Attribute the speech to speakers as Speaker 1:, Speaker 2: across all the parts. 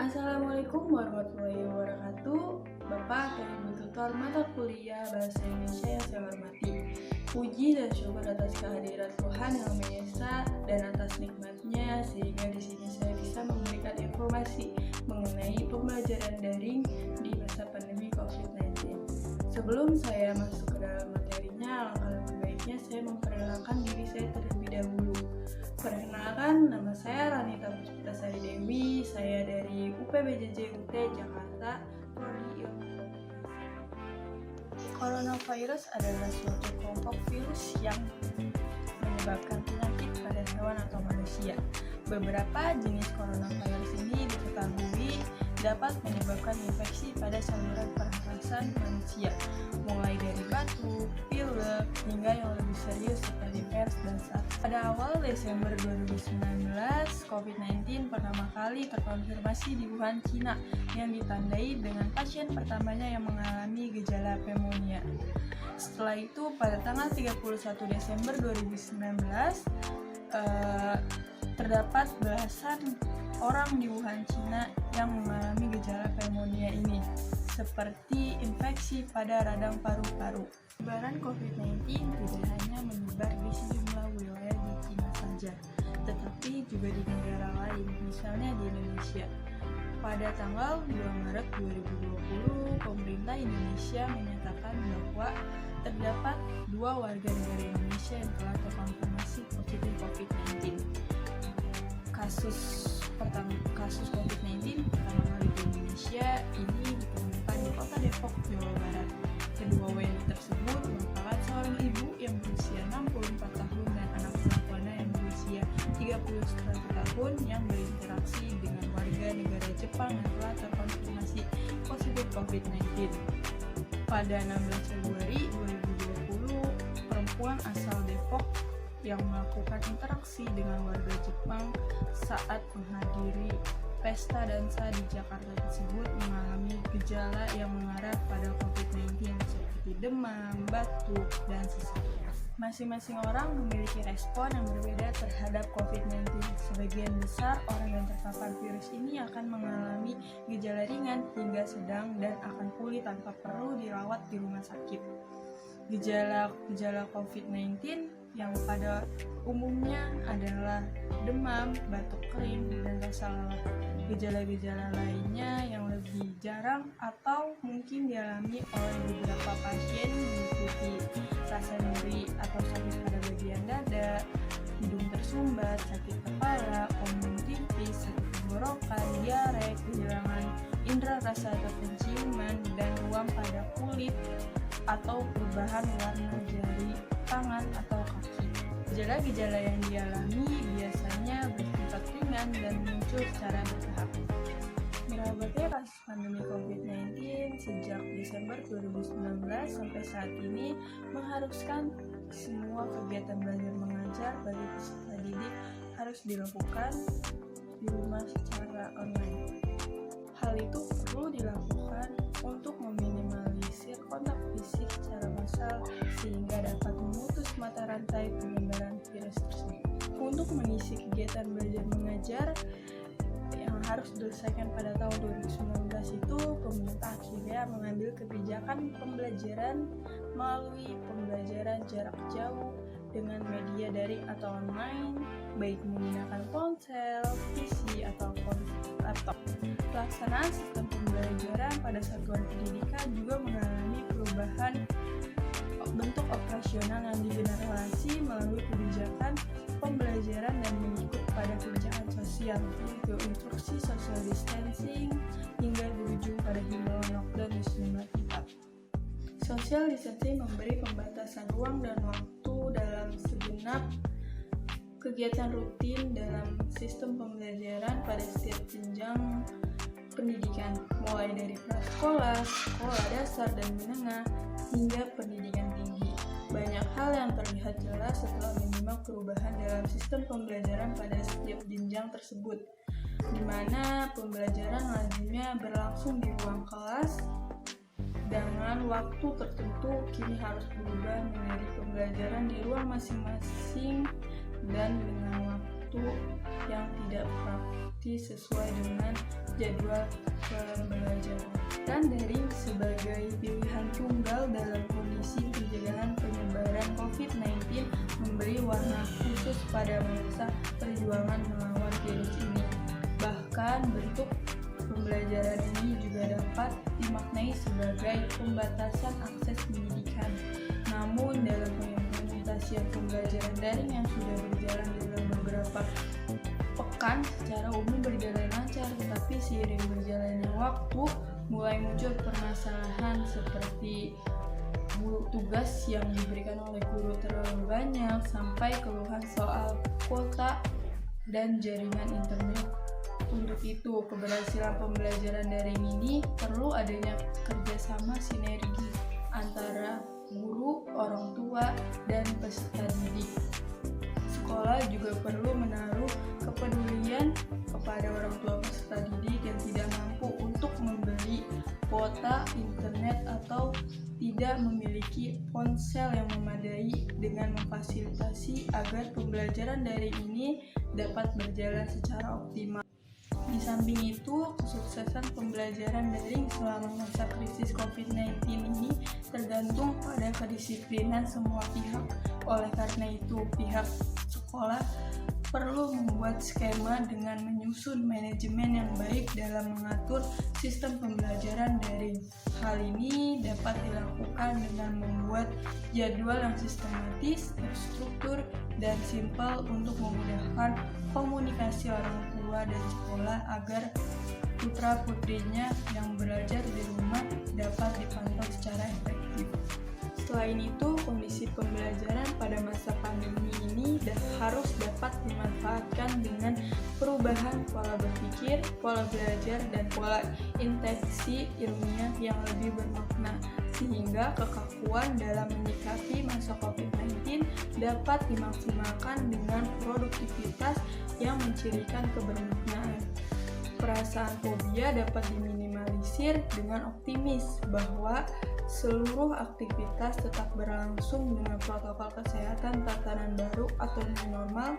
Speaker 1: Assalamualaikum warahmatullahi wabarakatuh. Bapak dan Ibu Tutor mata kuliah Bahasa Indonesia yang saya hormati. Puji dan syukur atas kehadiran Tuhan Yang Maha Esa dan atas nikmatnya sehingga di sini saya bisa memberikan informasi mengenai pembelajaran daring di masa pandemi COVID-19. Sebelum saya masuk ke dalam materinya, alangkah lebih baiknya saya memperkenalkan diri saya terlebih dahulu. Perkenalkan, nama saya Ranita Puspitasari Dewi, saya dari UPBJJ UT Jakarta, Prodi Ilmu Komunikasi. Coronavirus adalah suatu kelompok virus yang menyebabkan penyakit pada hewan atau manusia. Beberapa jenis coronavirus ini diketahui dapat menyebabkan infeksi pada saluran pernafasan manusia, mulai dari batuk, pilek, hingga yang lebih serius seperti MERS dan SARS. Pada awal Desember 2019, COVID-19 pertama kali terkonfirmasi di Wuhan, Cina, yang ditandai dengan pasien pertamanya yang mengalami gejala pneumonia. Setelah itu, pada tanggal 31 Desember 2019, terdapat belasan orang di Wuhan, Cina yang mengalami gejala pneumonia ini, seperti infeksi pada radang paru-paru. Penyebaran COVID-19 tidak hanya menyebar di sejumlah wilayah di Cina saja, tetapi juga di negara lain, misalnya di Indonesia. Pada tanggal 2 Maret 2020, pemerintah Indonesia menyatakan bahwa terdapat 2 warga negara Indonesia yang telah terkonfirmasi positif COVID-19. Kasus COVID-19 pertama kali di Indonesia ini ditemukan di kota Depok, Jawa Barat. Kedua WNI tersebut merupakan seorang ibu yang berusia 64 tahun dan anak perempuannya yang berusia 31 tahun yang berinteraksi dengan warga negara Jepang yang telah terkonfirmasi positif COVID-19. Pada 16 Februari 2020, perempuan asal Depok yang melakukan interaksi dengan warga Jepang saat menghadiri pesta dansa di Jakarta tersebut mengalami gejala yang mengarah pada COVID-19 seperti demam, batuk, dan sesak. Masing-masing orang memiliki respon yang berbeda terhadap COVID-19. Sebagian besar orang yang terpapar virus ini akan mengalami gejala ringan hingga sedang dan akan pulih tanpa perlu dirawat di rumah sakit. Gejala COVID-19 yang pada umumnya adalah demam, batuk kering, dan rasa lelah. Gejala-gejala lainnya yang lebih jarang atau mungkin dialami oleh beberapa pasien meliputi rasa nyeri atau sakit pada bagian dada, hidung tersumbat, sakit kepala, ombong tipis, sakit tenggorokan, diare, kehilangan indera rasa atau penciuman, dan ruam pada kulit atau perubahan warna jari tangan atau kaki. Gejala-gejala yang dialami biasanya bersifat ringan dan muncul secara bertahap. Merebaknya kasus pandemi COVID-19 sejak Desember 2019 sampai saat ini mengharuskan semua kegiatan belajar mengajar bagi peserta didik harus dilakukan di rumah secara online. Hal itu perlu dilakukan untuk meminimalisir kontak fisik secara massal sehingga dapat memutus mata rantai penyebaran virus tersebut. Untuk mengisi kegiatan belajar mengajar yang harus diselesaikan pada tahun 2019 itu, pemerintah akhirnya mengambil kebijakan pembelajaran melalui pembelajaran jarak jauh dengan media daring atau online, baik menggunakan ponsel, PC, atau laptop. Pelaksanaan sistem pembelajaran pada satuan pendidikan juga mengalami perubahan bentuk operasional yang digeneralisasi melalui kebijakan pembelajaran dan mengikut pada kebijakan sosial, yaitu instruksi social distancing hingga berujung pada himbauan lockdown di sejumlah tempat. Social distancing memberi pembatasan ruang dan waktu dalam segenap kegiatan rutin dalam sistem pembelajaran pada setiap jenjang pendidikan, mulai dari prasekolah, sekolah dasar dan menengah, hingga pendidikan tinggi. Banyak hal yang terlihat jelas setelah menyimak perubahan dalam sistem pembelajaran pada setiap jenjang tersebut, di mana pembelajaran lazimnya berlangsung di ruang kelas dengan waktu tertentu kini harus berubah menjadi pembelajaran di ruang masing-masing dan dengan waktu yang tidak mengikuti sesuai dengan jadwal pembelajaran. Dan daring sebagai pilihan tunggal dalam kondisi pencegahan penyebaran COVID-19 memberi warna khusus pada masa perjuangan melawan virus ini. Bahkan bentuk pembelajaran ini juga dapat dimaknai sebagai pembatasan akses pendidikan. Namun dalam pengimplementasian pembelajaran daring yang sudah berjalan dalam beberapa pekan secara umum berjalan lancar, tetapi seiring berjalannya waktu mulai muncul permasalahan seperti tugas yang diberikan oleh guru terlalu banyak, sampai keluhan soal kuota dan jaringan internet. Untuk itu, keberhasilan pembelajaran daring ini perlu adanya kerjasama sinergi antara guru, orang tua, dan peserta didik. Sekolah juga perlu menaruh kepedulian kepada orang tua peserta didik yang tidak mampu untuk membeli kuota internet atau tidak memiliki ponsel yang memadai, dengan memfasilitasi agar pembelajaran daring ini dapat berjalan secara optimal. Di samping itu, kesuksesan pembelajaran daring selama masa krisis COVID-19 ini tergantung pada kedisiplinan semua pihak. Oleh karena itu, pihak sekolah perlu membuat skema dengan menyusun manajemen yang baik dalam mengatur sistem pembelajaran daring. Hal ini dapat dilakukan dengan membuat jadwal yang sistematis, terstruktur, dan simpel untuk memudahkan komunikasi orang tua dan sekolah agar putra-putrinya yang belajar di rumah dapat dipantau secara efektif. Selain itu, kondisi pembelajaran pada masa pandemi ini harus dapat dimanfaatkan dengan perubahan pola berpikir, pola belajar, dan pola interaksi ilmiah yang lebih bermakna, sehingga kekakuan dalam menyikapi masa COVID-19 dapat dimaksimalkan dengan produktivitas yang mencirikan kebermaknaan. Perasaan fobia dapat diminimalisir dengan optimis bahwa seluruh aktivitas tetap berlangsung dengan protokol kesehatan tatanan baru atau new normal.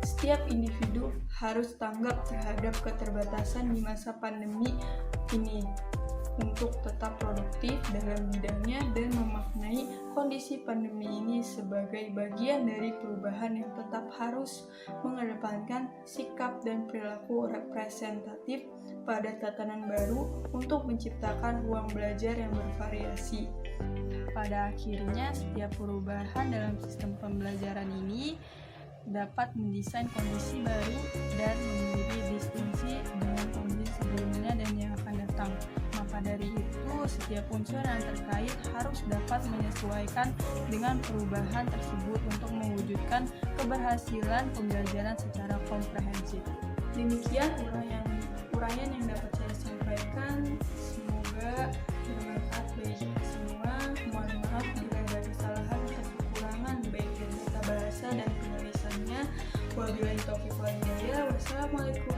Speaker 1: Setiap individu harus tanggap terhadap keterbatasan di masa pandemi ini untuk tetap produktif dalam bidangnya dan memaknai kondisi pandemi ini sebagai bagian dari perubahan yang tetap harus mengedepankan sikap dan perilaku representatif pada tatanan baru untuk menciptakan ruang belajar yang bervariasi. Pada akhirnya, setiap perubahan dalam sistem pembelajaran ini dapat mendesain kondisi baru dan memberi distingsi dengan kondisi sebelumnya dan yang akan datang. Maka dari itu, setiap unsur yang terkait harus dapat menyesuaikan dengan perubahan tersebut untuk mewujudkan keberhasilan pembelajaran secara komprehensif. Demikian uraian yang dapat saya sampaikan. Semoga bermanfaat bagi kita semua. Mohon maaf bila ada kesalahan atau kekurangan baik dari tata bahasa dan penulisannya. Wabillahi taufiq wal hidayah. Wassalamualaikum